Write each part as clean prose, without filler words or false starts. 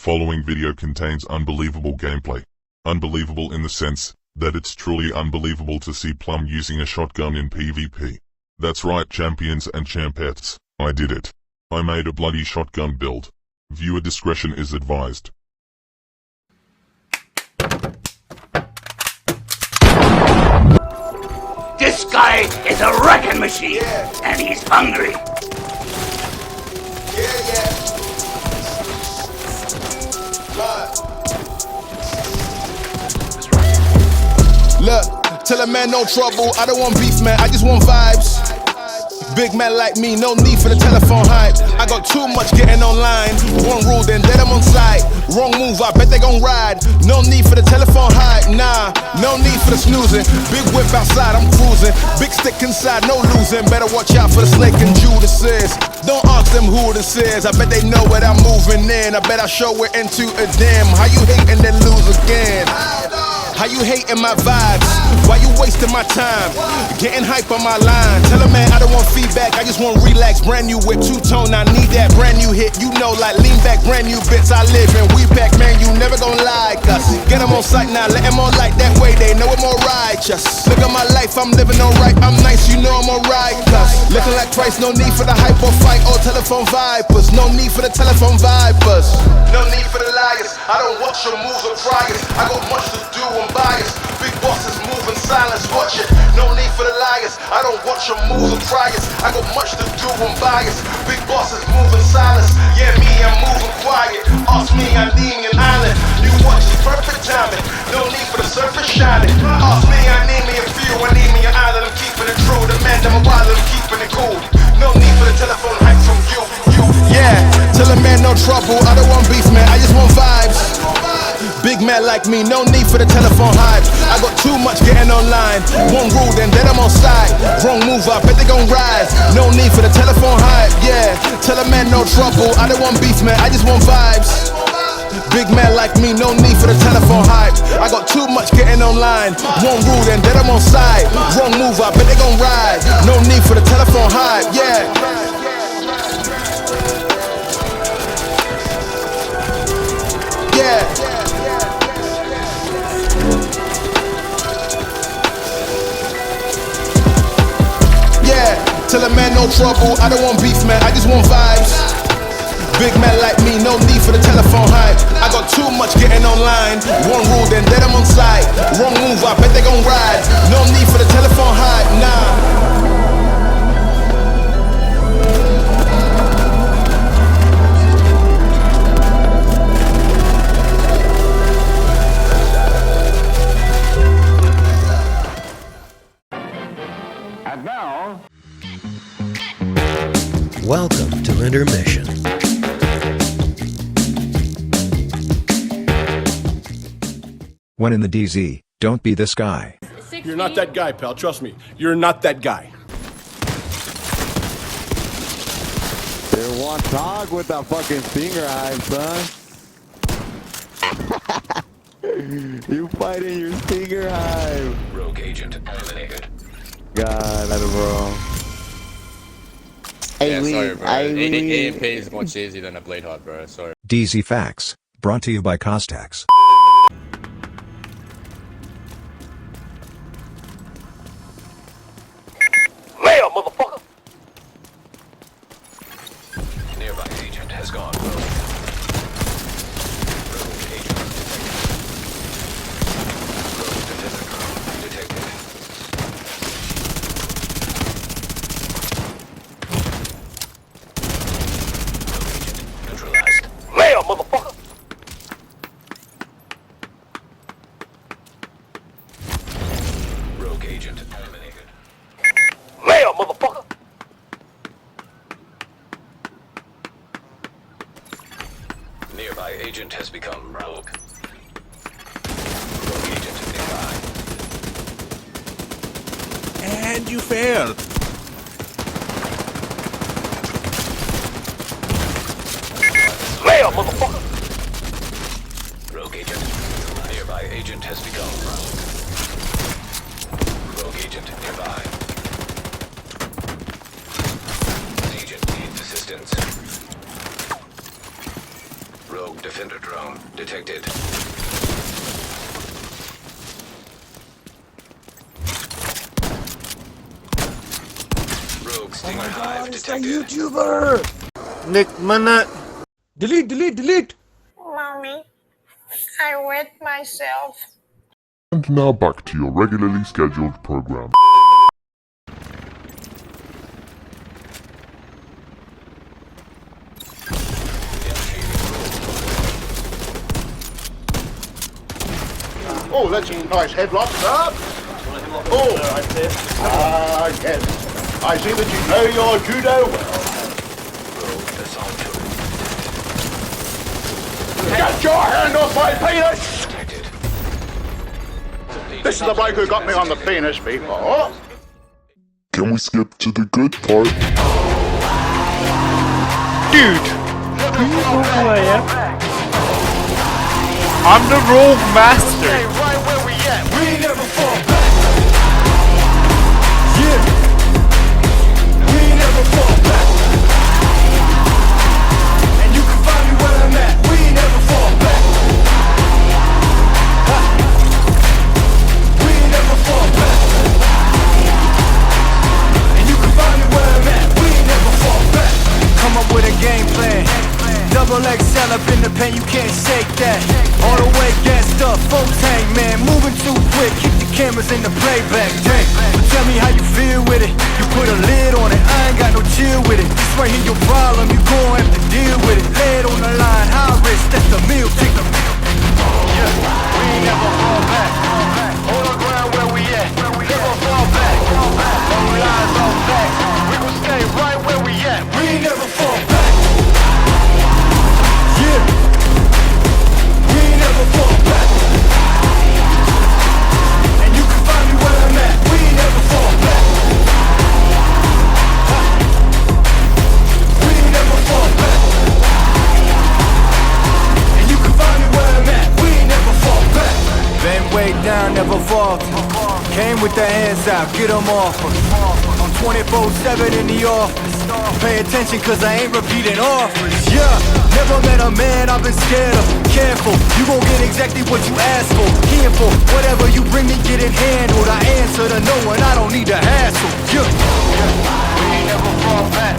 following video contains unbelievable gameplay. Unbelievable in the sense that it's truly unbelievable to see Plum using a shotgun in PvP. That's right, champions and champettes, I did it. I made a bloody shotgun build. Viewer discretion is advised. This guy is a wrecking machine, and he's hungry. Look, tell a man no trouble, I don't want beef, man, I just want vibes. Big man like me, no need for the telephone hype. I got too much getting online. One rule, then let them on site. Wrong move, I bet they gon' ride. No need for the telephone hype, nah. No need for the snoozing. Big whip outside, I'm cruising. Big stick inside, no losing. Better watch out for the snake and Judas. Don't ask them who this is. I bet they know what I'm moving in. I bet I show it into a dim. How you hating then lose again? How you hating my vibes? Why you wasting my time? Getting hype on my line. Tell a man I don't want feedback, I just want relax. Brand new whip, two-tone, I need that brand new hit. You know, like lean back, brand new bits I live in. We back, man, you never gon' like us. Get them on sight now, let them on like that way. They know I'm more righteous. Look at my life, I'm living alright. I'm nice, you know I'm alright. Looking like Christ, no need for the hype or fight or telephone vipers. No need for the telephone vipers. No need for the liars. I don't watch your moves or priors. I got much to do, I'm biased. Big bosses move in silence, watch it. No need for the liars. I don't watch your moves or priors. I got much to do, I'm biased. Big bosses move in silence. Yeah, me, I'm moving quiet. Ask me, I need an island. New watch is perfect timing. No need for the surface shining. Ask me, I need me a few. I need me an island. I'm keeping it true. The man, I'm a wild, I'm keeping it cool. No need for the telephone hype from you. Yeah, tell a man no trouble. I don't want beef, man. I just want vibes. Big man like me, no need for the telephone hype. I got too much getting online. One rule, then let them on side. Wrong move, I bet they gon' ride. No need for the telephone hype, yeah. Tell a man no trouble, I don't want beef, man, I just want vibes. Big man like me, no need for the telephone hype. I got too much getting online. One rule, then let them on side. Wrong move, I bet they gon' ride. No need for the telephone hype, yeah. Yeah. Tell a man no trouble, I don't want beef, man, I just want vibes. Big man like me, no need for the telephone hype. I got too much getting online. One rule, then let them on site. Wrong move, I bet they gon' ride. No need for the telephone hype, nah. And now, welcome to Intermission. When in the DZ, don't be this guy. You're not that guy, pal. Trust me. You're not that guy. there one dog with that fucking stinger hive, son. You fighting your stinger hive. Rogue agent eliminated. God, bro. Yeah, sorry, bro. AMP is much easier than a blade hot, bro. Sorry. DZ Facts, brought to you by Costax. Mail, motherfucker! Nearby agent has gone rogue. Rogue agent detected. Rogue defender detected. Mail, motherfucker! Rogue agent eliminated. Mail, motherfucker! Nearby agent has become rogue. Rogue agent nearby. And you failed. Mail, motherfucker! Rogue agent. Nearby agent has become rogue. Rogue agent nearby. Agent needs assistance. Rogue defender drone. zone detected. Rogue Stinger Hive detected. Nick Minute. Delete. Mommy, I wet myself. And now back to your regularly scheduled program. Oh, that's a nice headlock, sir. Oh, yes. I see that you know your judo well. Rogue assault turret Get your hand off my penis! detected. This is the bloke who got me on the penis before. Can we skip to the good part? Dude, do you know who I am? I'm the Rogue Master. Right where we at. We never fall back. Yeah. We never fall back. And you can find me where I'm at. We never fall back. We never fall back. And you can find me where I'm at. We never fall back. Come up with a game plan. Double XL up in the pen, you can't shake that. All the way gassed up, full tank, man. Moving too quick, keep the cameras in the playback. Dang, tell me how you feel with it. You put a lid on it, I ain't got no chill with it. This right here your problem, you gon' have to deal with it. Lay it on the line, high risk, that's the meal ticket. Yeah, we ain't never fall back. Hold the ground where we at. Never fall back. No lies, no facts. We gon' stay right where we at. We ain't never fall back. Yeah. We ain't never fall back. And you can find me where I'm at. We ain't never fall back. We ain't never fall back. And you can find me where I'm at. We ain't never fall back. Been way down, never fall. Came with the hands out, get them off us. I'm 24/7 in the office. Pay attention cause I ain't repeating offers. Yeah, never met a man I've been scared of. Careful, you gon' get exactly what you asked for. Here for whatever you bring me, get it handled. I answer to no one, I don't need to hassle. Yeah, we ain't never fall back.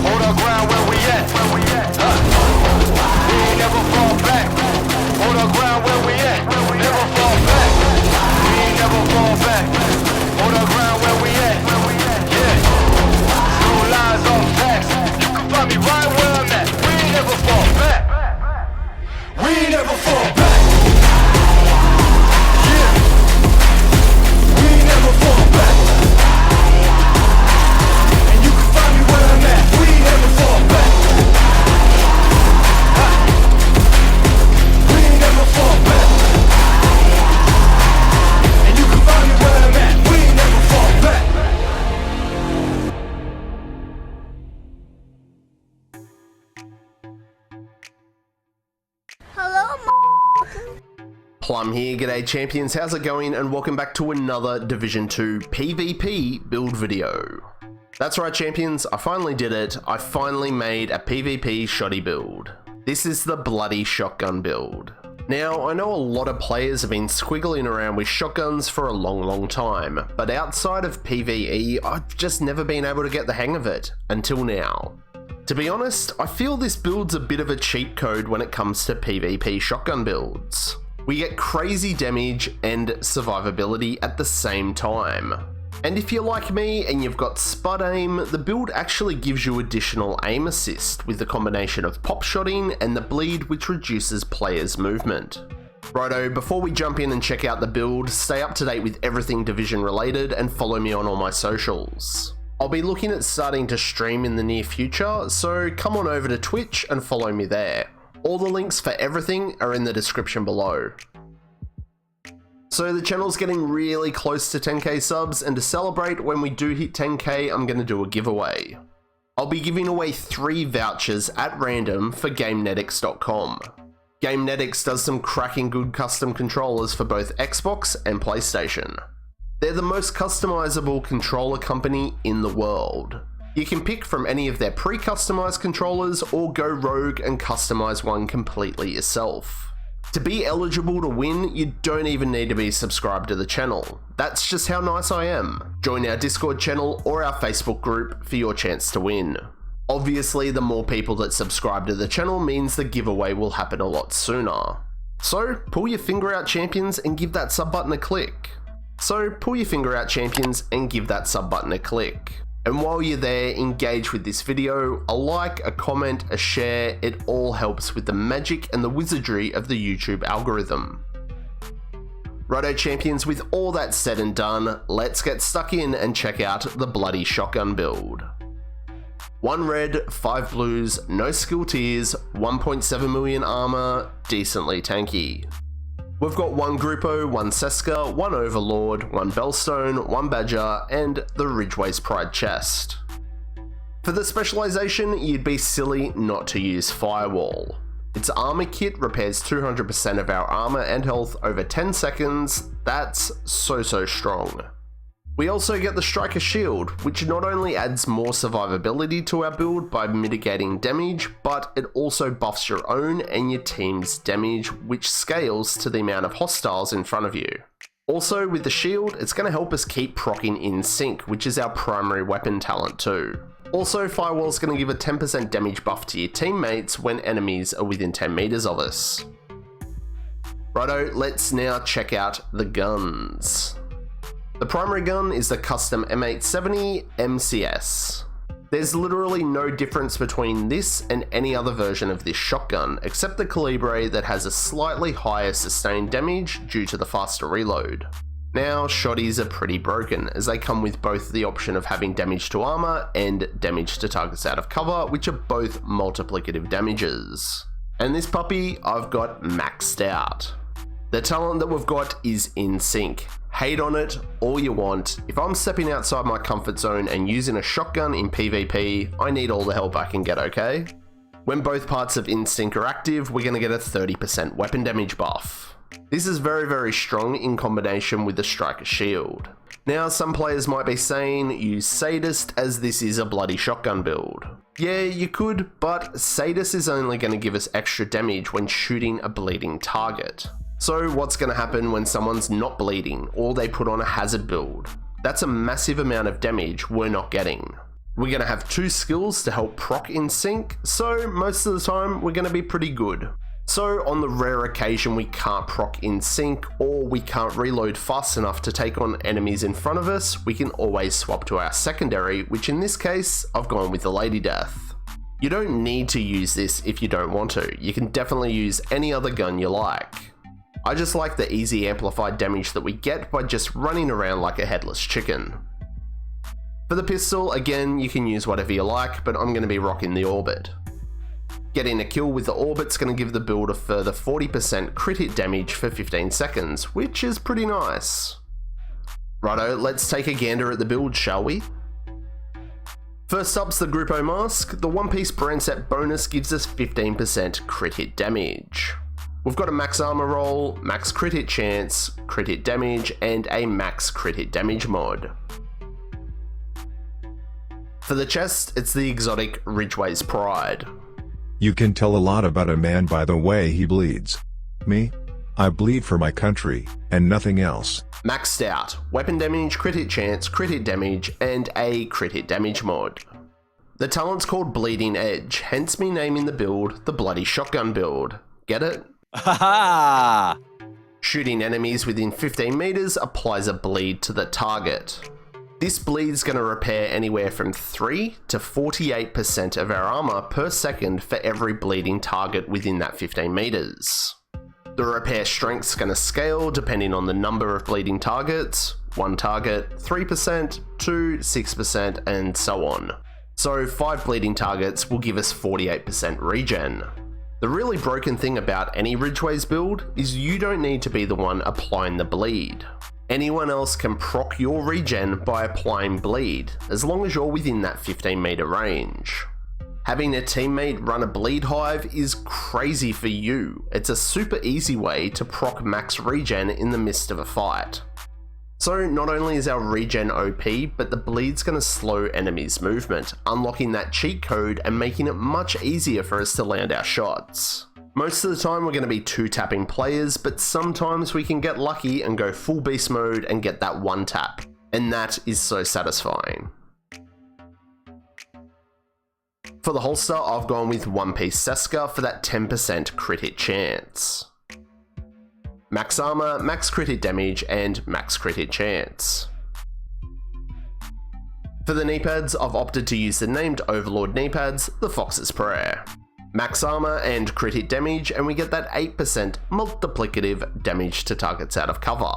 Hold our ground where we at. We ain't never fall back. Hold our ground where we at. Never fall back. We ain't never fall back. Hold our ground where we at. Yeah. No lies, no facts. You can find me right where I'm at. We ain't never fall back. We ain't never fall back. Yeah. We ain't never fall back. And you can find me where I'm at. We ain't never fall back. We ain't never fall back. And you can find me where I'm at. We ain't never fall back. Hello, Plum here, g'day champions, how's it going, and welcome back to another Division 2 PvP build video. That's right champions, I finally did it. I finally made a PvP shoddy build. This is the bloody shotgun build. Now, I know a lot of players have been squiggling around with shotguns for a long time, but outside of PvE, I've just never been able to get the hang of it, until now. To be honest, I feel this build's a bit of a cheat code when it comes to PvP shotgun builds. We get crazy damage and survivability at the same time. And if you're like me and you've got spud aim, the build actually gives you additional aim assist with the combination of pop shotting and the bleed, which reduces players' movement. Righto, before we jump in and check out the build, stay up to date with everything Division related and follow me on all my socials. I'll be looking at starting to stream in the near future, so come on over to Twitch and follow me there. All the links for everything are in the description below. So the channel's getting really close to 10k subs, and to celebrate when we do hit 10k, I'm going to do a giveaway. I'll be giving away 3 vouchers at random for GameNetics.com. GameNetics does some cracking good custom controllers for both Xbox and PlayStation. They're the most customizable controller company in the world. You can pick from any of their pre-customized controllers or go rogue and customize one completely yourself. To be eligible to win, you don't even need to be subscribed to the channel. That's just how nice I am. Join our Discord channel or our Facebook group for your chance to win. Obviously, the more people that subscribe to the channel means the giveaway will happen a lot sooner. So, pull your finger out, champions, and give that sub button a click. And while you're there, engage with this video. A like, a comment, a share, it all helps with the magic and the wizardry of the YouTube algorithm. Righto champions, with all that said and done, let's get stuck in and check out the bloody shotgun build. 1 red, 5 blues, no skill tiers, 1.7 million armor, decently tanky. We've got 1 Gruppo, 1 Seska, 1 Overlord, 1 Bellstone, 1 Badger, and the Ridgeway's Pride chest. For the specialization, you'd be silly not to use Firewall. Its armor kit repairs 200% of our armor and health over 10 seconds, that's so strong. We also get the Striker Shield, which not only adds more survivability to our build by mitigating damage, but it also buffs your own and your team's damage, which scales to the amount of hostiles in front of you. Also, with the shield, it's going to help us keep proccing in sync, which is our primary weapon talent too. Also, Firewall's going to give a 10% damage buff to your teammates when enemies are within 10 meters of us. Righto, let's now check out the guns. The primary gun is the custom M870 MCS. There's literally no difference between this and any other version of this shotgun, except the Calibre that has a slightly higher sustained damage due to the faster reload. Now, shotties are pretty broken, as they come with both the option of having damage to armor and damage to targets out of cover, which are both multiplicative damages. And this puppy, I've got maxed out. The talent that we've got is in sync. Hate on it all you want. If I'm stepping outside my comfort zone and using a shotgun in PvP, I need all the help I can get, okay? When both parts of Instinct are active, we're going to get a 30% weapon damage buff. This is very strong in combination with the Striker Shield. Now, some players might be saying, use Sadist as this is a bloody shotgun build. Yeah, you could, but Sadist is only going to give us extra damage when shooting a bleeding target. So what's going to happen when someone's not bleeding or they put on a hazard build? That's a massive amount of damage we're not getting. We're going to have 2 skills to help proc in sync, so most of the time we're going to be pretty good. So on the rare occasion we can't proc in sync or we can't reload fast enough to take on enemies in front of us, we can always swap to our secondary, which in this case I've gone with the Lady Death. You don't need to use this if you don't want to. You can definitely use any other gun you like. I just like the easy amplified damage that we get by just running around like a headless chicken. For the pistol, again, you can use whatever you like, but I'm going to be rocking the Orbit. Getting a kill with the Orbit's going to give the build a further 40% crit hit damage for 15 seconds, which is pretty nice. Righto, let's take a gander at the build, shall we? First up's the Gruppo Mask. The one-piece brand set bonus gives us 15% crit hit damage. We've got a max armor roll, max crit hit chance, crit hit damage, and a max crit hit damage mod. For the chest, it's the exotic Ridgeway's Pride. You can tell a lot about a man by the way he bleeds. Me? I bleed for my country, and nothing else. Maxed out, weapon damage, crit hit chance, crit hit damage, and a crit hit damage mod. The talent's called Bleeding Edge, hence me naming the build the Bloody Shotgun build. Get it? Haha! Shooting enemies within 15 meters applies a bleed to the target. This bleed's going to repair anywhere from 3 to 48% of our armor per second for every bleeding target within that 15 meters. The repair strength's going to scale depending on the number of bleeding targets, 1 target, 3%, 2, 6%, and so on. So 5 bleeding targets will give us 48% regen. The really broken thing about any Ridgeway's build is you don't need to be the one applying the bleed. Anyone else can proc your regen by applying bleed, as long as you're within that 15 meter range. Having a teammate run a bleed hive is crazy for you. It's a super easy way to proc max regen in the midst of a fight. So not only is our regen OP, but the bleed's going to slow enemies' movement, unlocking that cheat code and making it much easier for us to land our shots. Most of the time we're going to be 2-tapping players, but sometimes we can get lucky and go full beast mode and get that 1-tap, and that is so satisfying. For the holster, I've gone with one-piece Seska for that 10% crit hit chance. Max armor, max crit hit damage, and max crit hit chance. For the knee pads, I've opted to use the named Overlord knee pads, the Fox's Prayer. Max armor and crit hit damage, and we get that 8% multiplicative damage to targets out of cover.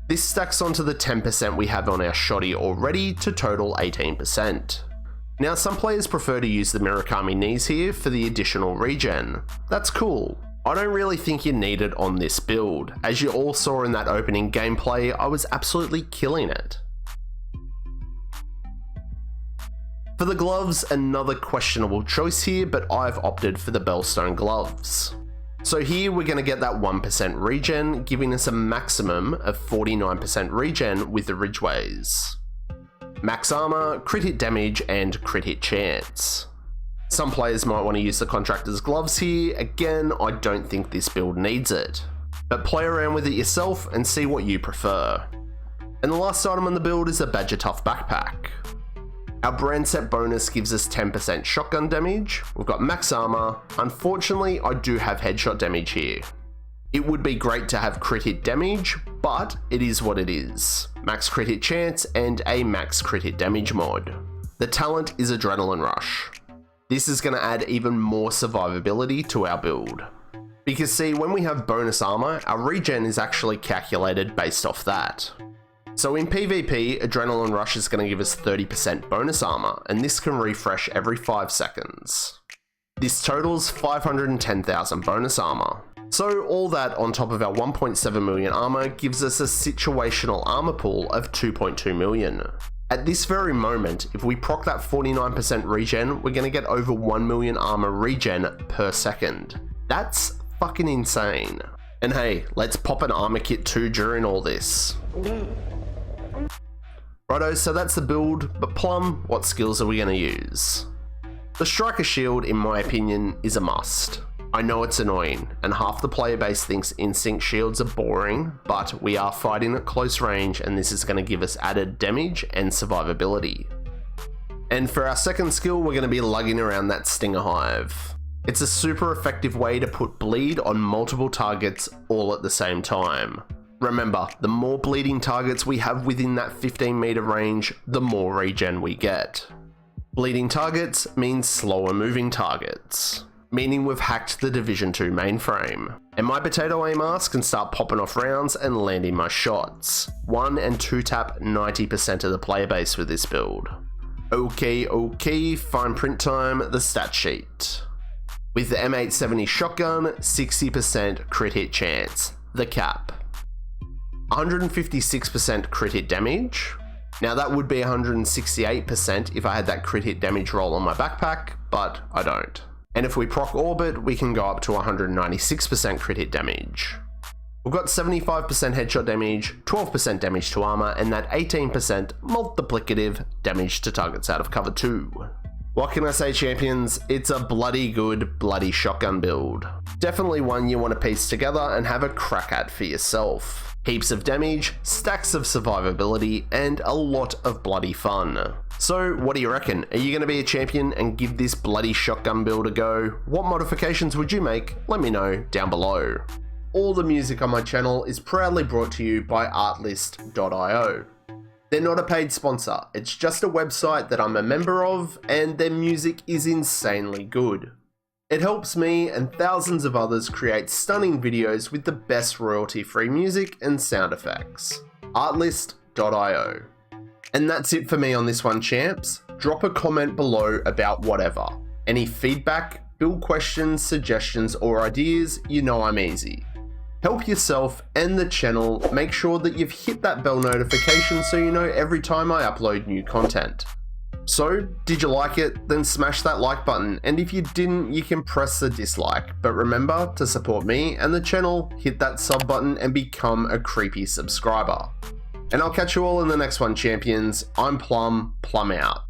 This stacks onto the 10% we have on our shoddy already to total 18%. Now some players prefer to use the Murakami knees here for the additional regen. That's cool. I don't really think you need it on this build. As you all saw in that opening gameplay, I was absolutely killing it. For the gloves, another questionable choice here, but I've opted for the Bellstone gloves. So here we're going to get that 1% regen, giving us a maximum of 49% regen with the Ridgeways. Max armor, crit hit damage, and crit hit chance. Some players might want to use the Contractor's gloves here. Again, I don't think this build needs it, but play around with it yourself and see what you prefer. And the last item on the build is a Badger Tough backpack. Our brand set bonus gives us 10% shotgun damage. We've got max armor. Unfortunately, I do have headshot damage here. It would be great to have crit hit damage, but it is what it is. Max crit hit chance and a max crit hit damage mod. The talent is Adrenaline Rush. This is going to add even more survivability to our build. Because see, when we have bonus armor, our regen is actually calculated based off that. So in PvP, Adrenaline Rush is going to give us 30% bonus armor, and this can refresh every 5 seconds. This totals 510,000 bonus armor. So all that on top of our 1.7 million armor gives us a situational armor pool of 2.2 million. At this very moment, if we proc that 49% regen, we're going to get over 1 million armor regen per second. That's fucking insane. And hey, let's pop an armor kit too during all this. Righto, so that's the build, but Plum, what skills are we going to use? The Striker Shield, in my opinion, is a must. I know it's annoying, and half the player base thinks instinct shields are boring, but we are fighting at close range and this is going to give us added damage and survivability. And for our second skill, we're going to be lugging around that Stinger Hive. It's a super effective way to put bleed on multiple targets all at the same time. Remember, the more bleeding targets we have within that 15-meter range, the more regen we get. Bleeding targets means slower moving targets, meaning we've hacked the Division 2 mainframe. And my potato aim ass can start popping off rounds and landing my shots. 1 and 2 tap 90% of the player base with this build. Okay, fine print time, the stat sheet. With the M870 shotgun, 60% crit hit chance, the cap. 156% crit hit damage. Now that would be 168% if I had that crit hit damage roll on my backpack, but I don't. And if we proc orbit, we can go up to 196% crit hit damage. We've got 75% headshot damage, 12% damage to armor, and that 18% multiplicative damage to targets out of cover too. What can I say, champions? It's a bloody good, bloody shotgun build. Definitely one you want to piece together and have a crack at for yourself. Heaps of damage, stacks of survivability, and a lot of bloody fun. So what do you reckon? Are you going to be a champion and give this bloody shotgun build a go? What modifications would you make? Let me know down below. All the music on my channel is proudly brought to you by artlist.io. They're not a paid sponsor, it's just a website that I'm a member of, and their music is insanely good. It helps me and thousands of others create stunning videos with the best royalty-free music and sound effects. Artlist.io. And that's it for me on this one, champs. Drop a comment below about whatever. Any feedback, build questions, suggestions, or ideas, you know I'm easy. Help yourself and the channel, make sure that you've hit that bell notification so you know every time I upload new content. So, did you like it? Then smash that like button, and if you didn't, you can press the dislike. But remember, to support me and the channel, hit that sub button and become a creepy subscriber. And I'll catch you all in the next one, champions. I'm Plum out.